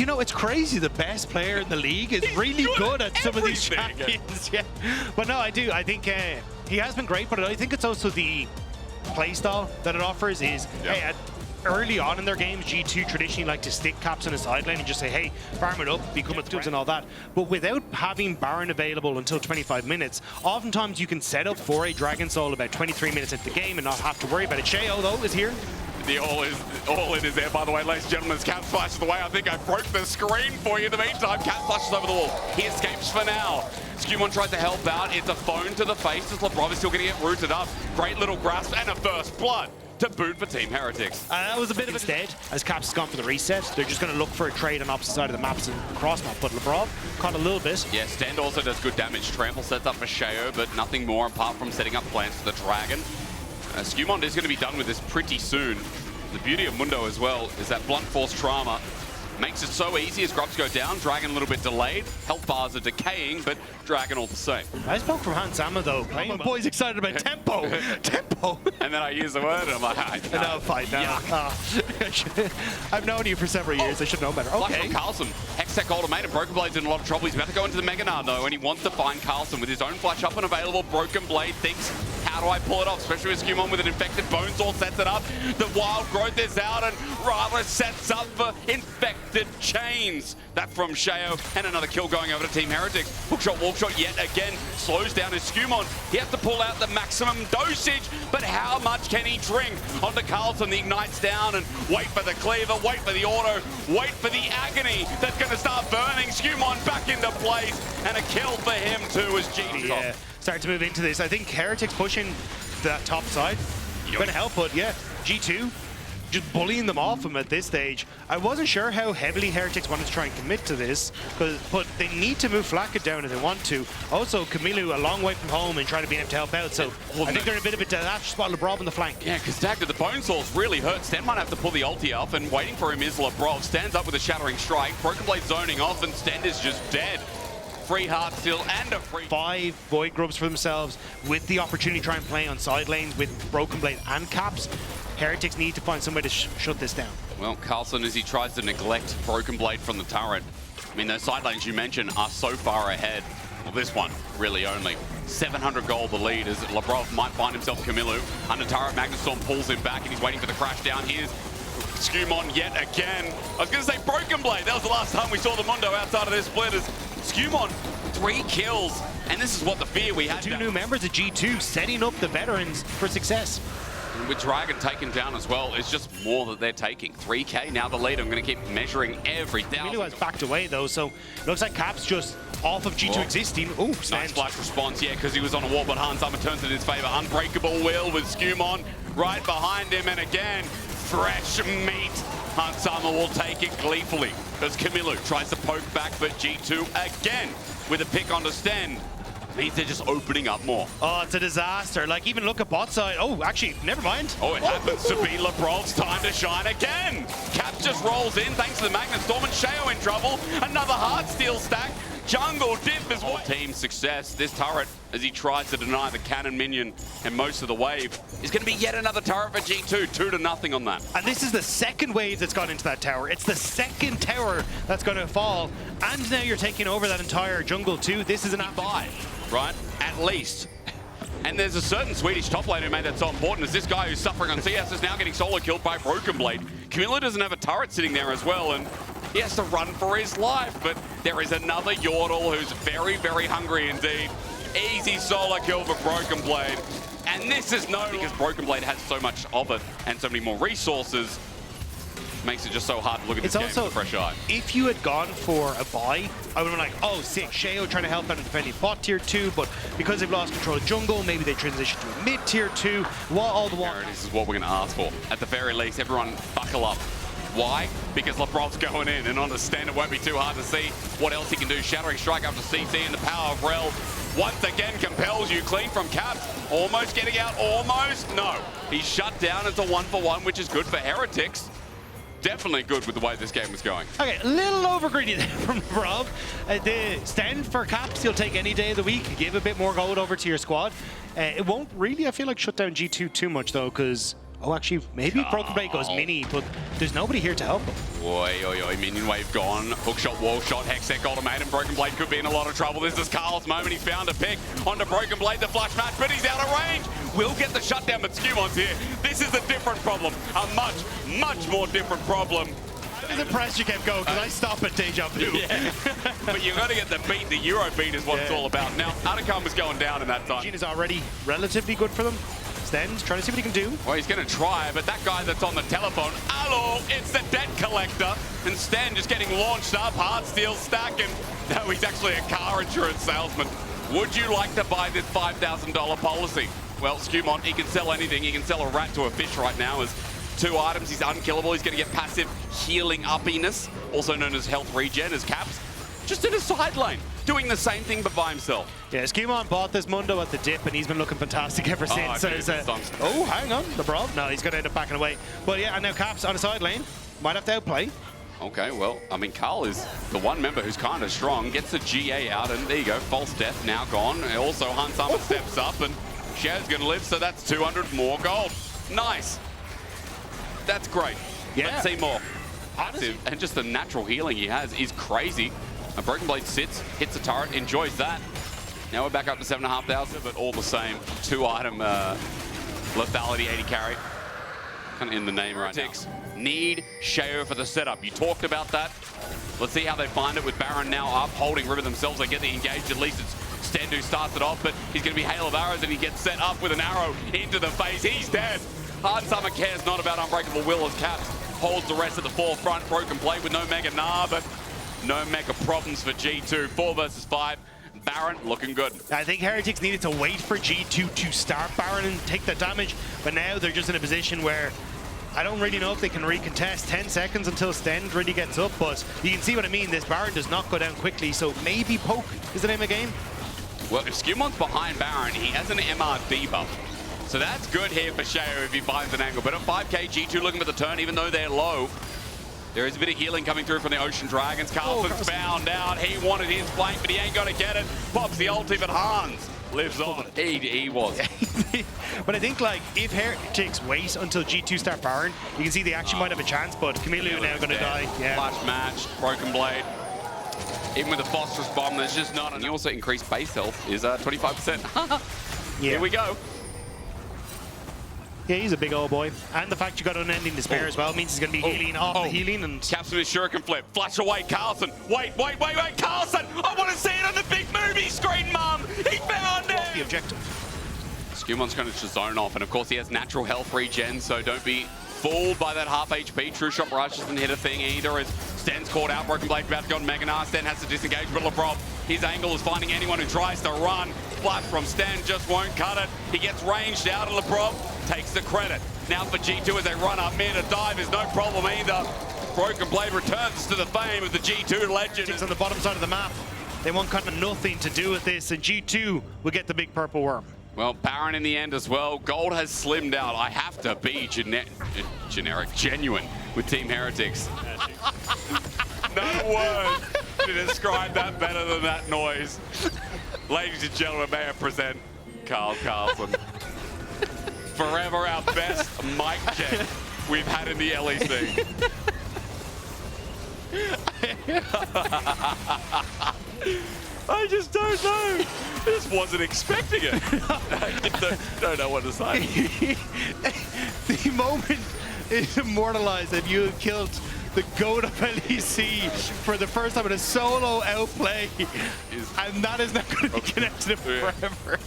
You know, it's crazy. The best player in the league is really good at some of these champions. Yeah. But no, I do. I think he has been great, but I think it's also the playstyle that it offers is, hey, early on in their games, G2 traditionally like to stick caps on the sideline and just say, hey, farm it up, become a tubes and all that. But without having Baron available until 25 minutes, oftentimes you can set up for a Dragon Soul about 23 minutes into the game and not have to worry about it. Shayo, though, is here. The all-in is there, by the way, ladies and gentlemen. As Cap flashes away, I think I broke the screen for you. In the meantime, Cap flashes over the wall. He escapes for now. Skewmon tries to help out. It's a phone to the face as Labrov is still going to get rooted up. Great little grasp and a first blood to boot for Team Heretics. That was a bit of instead, as Caps has gone for the reset. They're just going to look for a trade on opposite side of the maps and cross map, but Labrov caught a little bit. Yeah, Stand also does good damage. Trample sets up for Shayo, but nothing more apart from setting up plans for the Dragon. Skewmon is going to be done with this pretty soon. The beauty of Mundo as well is that Blunt Force Trauma makes it so easy as grubs go down. Dragon a little bit delayed. Health bars are decaying, but Dragon all the same. I spoke from Hans Sama though. My boy's excited about tempo. Tempo. And then I use the word and I'm like, no, fine. No. I've known you for several years. I should know better. Okay. Carlson. Hextech Ultimate. Broken Blade's in a lot of trouble. He's about to go into the Mega Nard though, and he wants to find Carlson with his own flash up and available. Broken Blade thinks, how do I pull it off? Especially with Skewmon with an infected Bone Sword sets it up. The Wild Growth is out and Radler sets up for infected Chains. That from Shayo, and another kill going over to Team Heretics. Hookshot, walk shot yet again. Slows down his Skewmon. He has to pull out the maximum dosage, but how much can he drink? Onto Carlson, the Ignite's down, and wait for the cleaver, wait for the auto, wait for the agony that's going to start burning Skewmon back into place, and a kill for him too as G2. Yeah, start to move into this. I think Heretics pushing that top side. Going to help, but yeah, G2 just bullying them off him at this stage. I wasn't sure how heavily Heretics wanted to try and commit to this, but they need to move Flakka down if they want to. Also, Kamilu a long way from home and trying to be able to help out, so I think they're in a bit of a detached spot. Labrov on the flank. Yeah, because Dagda, the Bone Swords really hurt. Sten might have to pull the ulti off, and waiting for him is Labrov. Stands up with a Shattering Strike. Broken Blade zoning off, and Sten is just dead. Free heart still and a free 5 Void Grubs for themselves with the opportunity to try and play on side lanes with Broken Blade and Caps. Heretics need to find some way to shut this down. Well, Carlson, as he tries to neglect Broken Blade from the turret. I mean, those side lanes you mentioned are so far ahead. Well, this one, really only. 700 gold the lead as Labrov might find himself Kamilu. Under turret, Magnustorm pulls him back and he's waiting for the crash down. Here's Skewmon yet again. I was going to say Broken Blade. That was the last time we saw the Mundo outside of this split as Skewmon, 3 kills. And this is what the fear we had. 2 new members of G2 setting up the veterans for success. And with Dragon taken down as well, it's just more that they're taking. 3K now the lead. I'm going to keep measuring every thousand. Kamilu has backed away though, so it looks like Caps just off of G2 existing. Ooh, nice flash response, yeah, because he was on a wall, but Hans Sama turns it in his favor. Unbreakable will with Skewmon right behind him, and again, fresh meat. Hans Sama will take it gleefully as Kamilu tries to poke back, but G2 again with a pick on the Sten. Means they're just opening up more. Oh, it's a disaster. Like, even look at bot side. Oh, actually, never mind. Oh, it happens to be Labrov's time to shine again. Cap just rolls in thanks to the Magnustorm, and Shayo in trouble. Another Heartsteel stack. Jungle Dip is what team success. This turret, as he tries to deny the cannon minion and most of the wave, is going to be yet another turret for G2. 2-0 on that. And this is the second wave that's gone into that tower. It's the second tower that's going to fall. And now you're taking over that entire jungle too. This is an buy, right? At least. And there's a certain Swedish top lane who made that so important as this guy who's suffering on CS is now getting solo killed by Broken Blade. Camilla doesn't have a turret sitting there as well, and he has to run for his life, but there is another Yordle who's very, very hungry indeed. Easy solo kill for Broken Blade. And this is no, because Broken Blade has so much of it and so many more resources, makes it just so hard to look at this game with a fresh eye. If you had gone for a buy, I would have been like, oh, sick, Shayo trying to help out in defending bot tier 2, but because they've lost control of jungle, maybe they transition to a mid tier 2. All the while, this is what we're going to ask for. At the very least, everyone buckle up. Why? Because Labrov's going in, and on the stand, it won't be too hard to see what else he can do. Shattering Strike up to CC, and the power of Rel once again compels you. Clean from Caps, almost getting out, almost. No, he's shut down. It's a 1-for-1, which is good for Heretics. Definitely good with the way this game was going. Okay, a little over greedy there from Rob. The stand for Caps, you'll take any day of the week. Give a bit more gold over to your squad. It won't really, I feel like, shut down G2 too much though, because Oh, actually, maybe Broken Blade goes mini, but there's nobody here to help him. Oi, oi, oi, minion wave gone. Hookshot, wall shot, Hextech ultimatum. Broken Blade could be in a lot of trouble. This is Carl's moment. He found a pick onto Broken Blade, the flash match, but he's out of range. Will get the shutdown, but Scumon's here. This is a different problem. A much, much more different problem. I was impressed you kept going, because I stop at Deja Vu. Yeah. But you've got to get the beat. The Euro beat is what it's all about. Now, Atacam was going down in that time. Gene is already relatively good for them. Sten's trying to see what he can do. Well, he's going to try, but that guy that's on the telephone, hello, it's the debt collector. And Sten just getting launched up, hard steel stacking. No, he's actually a car insurance salesman. Would you like to buy this $5,000 policy? Well, Scumon, he can sell anything. He can sell a rat to a fish right now as 2 items. He's unkillable. He's going to get passive healing uppiness, also known as health regen, as Caps. Just in a side lane, doing the same thing but by himself. Yeah, Scumon bought this Mundo at the dip, and he's been looking fantastic ever since. Oh, hang on, the Brawl. No, he's going to end up backing away. But yeah, and now Caps on the side lane. Might have to outplay. Okay, well, I mean, Carl is the one member who's kind of strong. Gets the GA out, and there you go. False death now gone. Also, Hansama steps up, and Shao's going to live, so that's 200 more gold. Nice. That's great. Yeah. Let's see more. Passive, and just the natural healing he has is crazy. A Broken Blade sits, hits a turret, enjoys that. Now we're back up to 7,500, but all the same. 2-item lethality 80 carry. Kind of in the name right now. Need Shao for the setup. You talked about that. Let's see how they find it with Baron now up, holding River themselves. They get the engaged. At least it's Sten who starts it off, but he's going to be hail of arrows, and he gets set up with an arrow into the face. He's dead. Hard Summer cares not about Unbreakable Will as Caps holds the rest at the forefront. Broken Blade with no Mega Nah, but no mega problems for G2. 4 versus 5. Baron looking good. I think Heretics needed to wait for G2 to start Baron and take the damage, but now they're just in a position where I don't really know if they can recontest. 10 seconds until Sten really gets up, but you can see what I mean. This Baron does not go down quickly, so maybe Poke is the name of the game. Well, if Scumon's behind Baron, he has an MR debuff. So that's good here for Shao if he finds an angle. But at 5k, G2 looking for the turn, even though they're low. There is a bit of healing coming through from the Ocean Dragons. Carlson's found out. He wanted his flank, but he ain't going to get it. Pops the ulti, but Hans lives on. He was. But I think, like, if Heretics wait until G2 start Baron, you can see they actually might have a chance, but Camilo now going to die. Yeah. Flash match, Broken Blade. Even with the Phosphorus Bomb, there's just not. And also increased base health is 25%. Yeah. Here we go. Yeah, he's a big old boy. And the fact you got unending despair as well means he's going to be healing off the healing. And Caps with his shuriken flip. Flash away, Carlson. Wait, Carlson! I want to see it on the big movie screen, Mum! He found it! the objective. Scumon's going to zone off, and of course he has natural health regen, so don't be fooled by that half HP. True Shot Rush doesn't hit a thing either, as Sten's caught out. Broken Blade about to go on Mega Nah. Sten has to disengage, but LeBron, his angle is finding anyone who tries to run. Flash from Sten just won't cut it. He gets ranged out, and LeBron takes the credit. Now for G2 as they run up mid, a dive is no problem either. Broken Blade returns to the fame of the G2 legend. It's on the bottom side of the map. They want kind of nothing to do with this, and G2 will get the big purple worm. Well, Baron in the end as well. Gold has slimmed out. I have to be genuine with Team Heretics. No word to describe that better than that noise. Ladies and gentlemen, may I present Carl Carlson. Forever our best mic check we've had in the LEC. I just don't know. Just wasn't expecting it. I don't know what to say. The moment is immortalized that you have killed the GOAT of LEC for the first time in a solo outplay, and that is not going to be connected forever.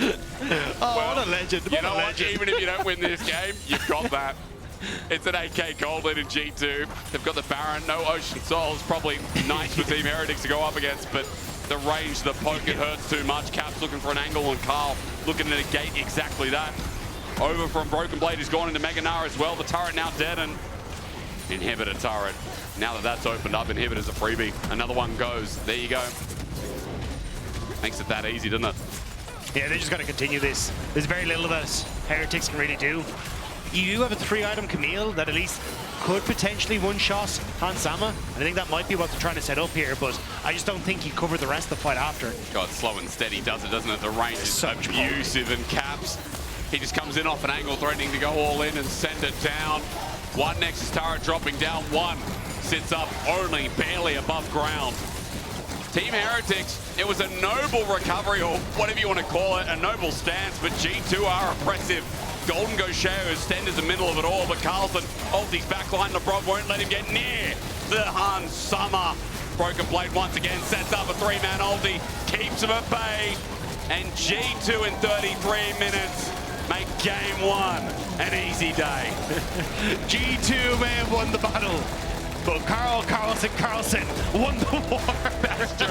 Oh, well, what a legend. You know what? Even if you don't win this game, you've got that. It's an 8k gold lead in G2. They've got the Baron, no Ocean Souls. Probably nice for Team Heretics to go up against, but the range, the poke, it hurts too much. Caps looking for an angle, and Carl looking to negate exactly that. Over from Broken Blade, who's gone into Mega Nah as well. The turret now dead, and Inhibitor turret. Now that that's opened up, Inhibitor's a freebie. Another one goes. There you go. Makes it that easy, doesn't it? Yeah, they just got to continue this. There's very little that Heretics can really do. You have a 3-item Camille that at least could potentially one-shot Hansama. And I think that might be what they're trying to set up here, but I just don't think he covered the rest of the fight after. God, slow and steady does it, doesn't it? The range is so abusive, and Caps He just comes in off an angle, threatening to go all in and send it down. One Nexus turret dropping down, one sits up only barely above ground. Team Heretics, it was a noble recovery, or whatever you want to call it, a noble stance, but G2 are oppressive. Golden goes Sheo, Stender's in the middle of it all, but Carlson holds his backline. LeBron won't let him get near the Han Summer. Broken Blade once again sets up a 3-man ulti, keeps him at bay, and G2 in 33 minutes make game one an easy day. G2 may have won the battle, but Carlson won the war. That's true.